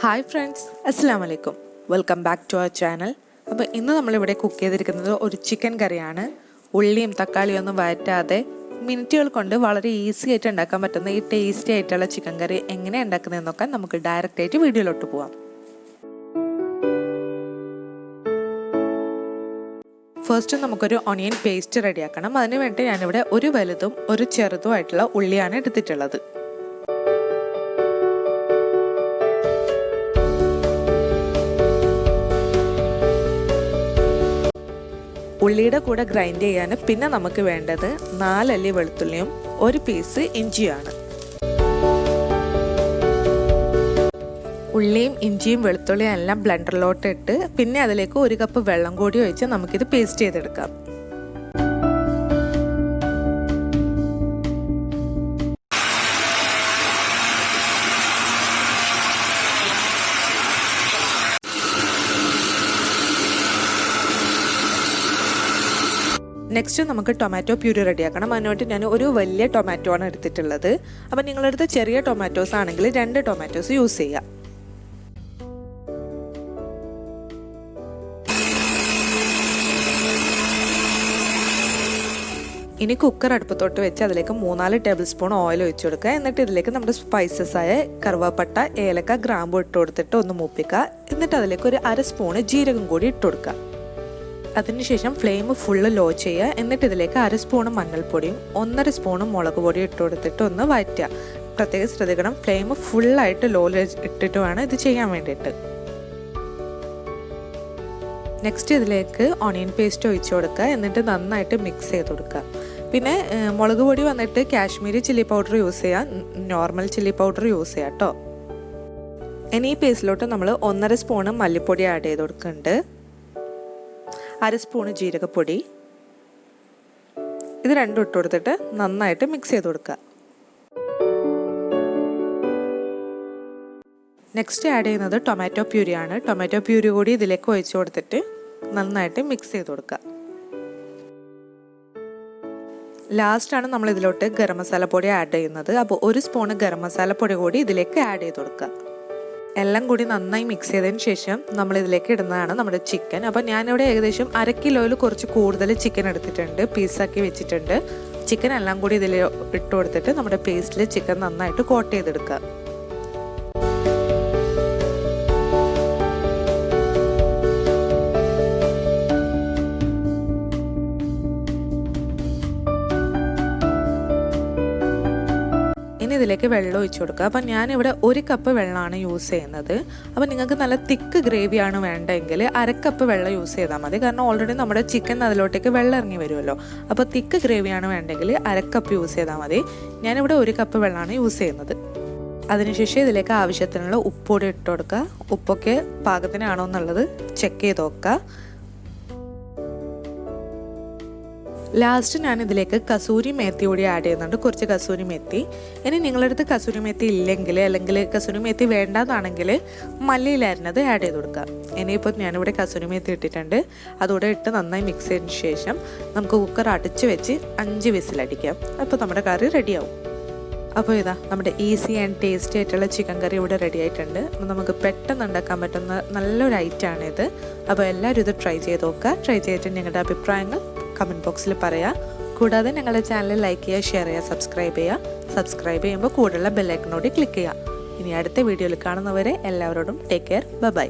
Hi friends, അസ്സലാമു അലൈക്കും. Welcome back to our channel. അപ്പോൾ ഇന്ന് നമ്മളിവിടെ കുക്ക് ചെയ്തിരിക്കുന്നത് ഒരു ചിക്കൻ കറിയാണ്. ഉള്ളിയും തക്കാളിയും ഒന്നും വഴറ്റാതെ മിനിറ്റുകൾ കൊണ്ട് വളരെ ഈസി ആയിട്ട് ഉണ്ടാക്കാൻ പറ്റുന്ന ഈ ടേസ്റ്റി ആയിട്ടുള്ള ചിക്കൻ കറി എങ്ങനെ ഉണ്ടാക്കുന്നതെന്ന് നോക്കാൻ നമുക്ക് ഡയറക്റ്റ് ആയിട്ട് വീഡിയോയിലോട്ട് പോവാം. ഫസ്റ്റ് നമുക്കൊരു ഓണിയൻ പേസ്റ്റ് റെഡിയാക്കണം. അതിന് വേണ്ടി ഞാനിവിടെ ഒരു വലുതും ഒരു ചെറുതുമായിട്ടുള്ള ഉള്ളിയാണ് എടുത്തിട്ടുള്ളത്. ഉള്ളിയുടെ കൂടെ ഗ്രൈൻഡ് ചെയ്യാൻ പിന്നെ നമുക്ക് വേണ്ടത് 4 അല്ലി വെളുത്തുള്ളിയും ഒരു പീസ് ഇഞ്ചിയാണ്. ഉള്ളിയും ഇഞ്ചിയും വെളുത്തുള്ളിയും എല്ലാം ബ്ലെൻഡറിലോട്ട് ഇട്ട് പിന്നെ അതിലേക്ക് 1 കപ്പ് വെള്ളം കൂടി ഒഴിച്ച് നമുക്കിത് പേസ്റ്റ് ചെയ്തെടുക്കാം. നെക്സ്റ്റ് നമുക്ക് ടൊമാറ്റോ പ്യൂരി റെഡിയാക്കണം. അതിനായിട്ട് ഞാൻ ഒരു വലിയ ടൊമാറ്റോ ആണ് എടുത്തിട്ടുള്ളത്. അപ്പം നിങ്ങളടുത്ത് ചെറിയ ടൊമാറ്റോസ് ആണെങ്കിൽ 2 ടൊമാറ്റോസ് യൂസ് ചെയ്യാം. ഇനി കുക്കർ അടുപ്പത്തോട്ട് വെച്ച് അതിലേക്ക് 3-4 ടേബിൾ സ്പൂൺ ഓയിൽ ഒഴിച്ചു കൊടുക്കുക. എന്നിട്ട് ഇതിലേക്ക് നമ്മുടെ സ്പൈസസ് ആയ കറുവാപ്പട്ട, ഏലക്ക, ഗ്രാമ്പു ഇട്ട് കൊടുത്തിട്ട് ഒന്ന് മൂപ്പിക്കുക. എന്നിട്ട് അതിലേക്ക് ഒരു 1/2 സ്പൂണ് ജീരകം കൂടി ഇട്ട് കൊടുക്കുക. അതിനുശേഷം ഫ്ലെയിം ഫുള്ള് ലോ ചെയ്യുക. എന്നിട്ട് ഇതിലേക്ക് 1/2 സ്പൂണ് മഞ്ഞൾപ്പൊടിയും 1/2 സ്പൂണ് മുളക് പൊടിയും ഇട്ട് കൊടുത്തിട്ട് ഒന്ന് വഴറ്റുക. പ്രത്യേകം ശ്രദ്ധിക്കണം, ഫ്ലെയിം ഫുള്ളായിട്ട് ലോയിൽ ഇട്ടിട്ട് വേണം ഇത് ചെയ്യാൻ വേണ്ടിയിട്ട്. നെക്സ്റ്റ് ഇതിലേക്ക് ഓണിയൻ പേസ്റ്റ് ഒഴിച്ചു കൊടുക്കുക. എന്നിട്ട് നന്നായിട്ട് മിക്സ് ചെയ്ത് കൊടുക്കുക. പിന്നെ മുളക് പൊടി വന്നിട്ട് കാശ്മീരി ചില്ലി പൗഡർ യൂസ് ചെയ്യാം, നോർമൽ ചില്ലി പൗഡർ യൂസ് ചെയ്യാം കേട്ടോ. ഇനി ഈ പേസ്റ്റിലോട്ട് നമ്മൾ 1/2 സ്പൂണ് മല്ലിപ്പൊടി ആഡ് ചെയ്ത് കൊടുക്കുന്നുണ്ട്, 1/2 സ്പൂണ് ജീരകപ്പൊടി. ഇത് രണ്ടും ഇട്ട് കൊടുത്തിട്ട് നന്നായിട്ട് മിക്സ് ചെയ്ത് കൊടുക്കുക. നെക്സ്റ്റ് ആഡ് ചെയ്യുന്നത് ടൊമാറ്റോ പ്യൂരിയാണ്. ടൊമാറ്റോ പ്യൂരി കൂടി ഇതിലേക്ക് ഒഴിച്ചു കൊടുത്തിട്ട് നന്നായിട്ട് മിക്സ് ചെയ്ത് കൊടുക്കുക. ലാസ്റ്റാണ് നമ്മൾ ഇതിലോട്ട് ഗരം മസാല പൊടി ആഡ് ചെയ്യുന്നത്. അപ്പോൾ 1 സ്പൂണ് ഗരം മസാല പൊടി കൂടി ഇതിലേക്ക് ആഡ് ചെയ്ത് കൊടുക്കുക. എല്ലാം കൂടി നന്നായി മിക്സ് ചെയ്തതിന് ശേഷം നമ്മൾ ഇതിലേക്ക് ഇടുന്നതാണ് നമ്മുടെ ചിക്കൻ. അപ്പോൾ ഞാനിവിടെ ഏകദേശം 1/2 കിലോയിൽ കുറച്ച് കൂടുതൽ ചിക്കൻ എടുത്തിട്ടുണ്ട്, പീസാക്കി വെച്ചിട്ടുണ്ട്. ചിക്കൻ എല്ലാം കൂടി ഇതിൽ ഇട്ട് കൊടുത്തിട്ട് നമ്മുടെ പേസ്റ്റിൽ ചിക്കൻ നന്നായിട്ട് കോട്ട് ചെയ്തെടുക്കുക. ഇനി ഇതിലേക്ക് വെള്ളം ഒഴിച്ചു കൊടുക്കുക. അപ്പം ഞാനിവിടെ 1 കപ്പ് വെള്ളമാണ് യൂസ് ചെയ്യുന്നത്. അപ്പം നിങ്ങൾക്ക് നല്ല തിക്ക് ഗ്രേവിയാണ് വേണ്ടതെങ്കിൽ 1/2 കപ്പ് വെള്ളം യൂസ് ചെയ്താൽ മതി. കാരണം ഓൾറെഡി നമ്മുടെ ചിക്കൻ അതിലോട്ടേക്ക് വെള്ളം ഇറങ്ങി വരുമല്ലോ. അപ്പോൾ തിക്ക് ഗ്രേവിയാണ് വേണ്ടെങ്കിൽ 1/2 കപ്പ് യൂസ് ചെയ്താൽ മതി. ഞാനിവിടെ 1 കപ്പ് വെള്ളമാണ് യൂസ് ചെയ്യുന്നത്. അതിനുശേഷം ഇതിലേക്ക് ആവശ്യത്തിനുള്ള ഉപ്പൊടി ഇട്ട് കൊടുക്കുക. ഉപ്പൊക്കെ പാകത്തിനാണോ എന്നുള്ളത് ചെക്ക് ചെയ്ത് നോക്കുക. ലാസ്റ്റ് ഞാൻ ഇതിലേക്ക് കസൂരി മേത്തി കൂടി ആഡ് ചെയ്യുന്നുണ്ട്, കുറച്ച് കസൂരി മേത്തി. ഇനി നിങ്ങളുടെ അടുത്ത് കസൂരി മേത്തി ഇല്ലെങ്കിൽ അല്ലെങ്കിൽ കസൂരി മേത്തി വേണ്ടാന്നാണെങ്കിൽ മല്ലിയിലായിരുന്നത് ആഡ് ചെയ്ത് കൊടുക്കുക. ഇനിയിപ്പോൾ ഞാനിവിടെ കസൂരി മേത്തി ഇട്ടിട്ടുണ്ട്. അതുകൂടെ ഇട്ട് നന്നായി മിക്സ് ചെയ്തതിന് ശേഷം നമുക്ക് കുക്കർ അടച്ച് വെച്ച് 5 വിസിലടിക്കാം. അപ്പോൾ നമ്മുടെ കറി റെഡിയാവും. അപ്പോൾ ഇതാ നമ്മുടെ ഈസി ആൻഡ് ടേസ്റ്റി ആയിട്ടുള്ള ചിക്കൻ കറി ഇവിടെ റെഡി ആയിട്ടുണ്ട്. അപ്പോൾ നമുക്ക് പെട്ടെന്ന് ഉണ്ടാക്കാൻ പറ്റുന്ന നല്ലൊരു ഐറ്റമാണിത്. അപ്പോൾ എല്ലാവരും ഇത് ട്രൈ ചെയ്ത് നോക്കുക. ട്രൈ ചെയ്തിട്ട് നിങ്ങളുടെ അഭിപ്രായങ്ങൾ കമൻറ്റ് ബോക്സിൽ പറയാം. കൂടാതെ ഞങ്ങളുടെ ചാനൽ ലൈക്ക് ചെയ്യുക, ഷെയർ ചെയ്യുക, സബ്സ്ക്രൈബ് ചെയ്യുക. സബ്സ്ക്രൈബ് ചെയ്യുമ്പോൾ കൂടുതലുള്ള ബെല്ലൈക്കനോട് ക്ലിക്ക് ചെയ്യുക. ഇനി അടുത്ത വീഡിയോയിൽ കാണുന്നവരെ എല്ലാവരോടും ടേക്ക് കെയർ, ബൈ.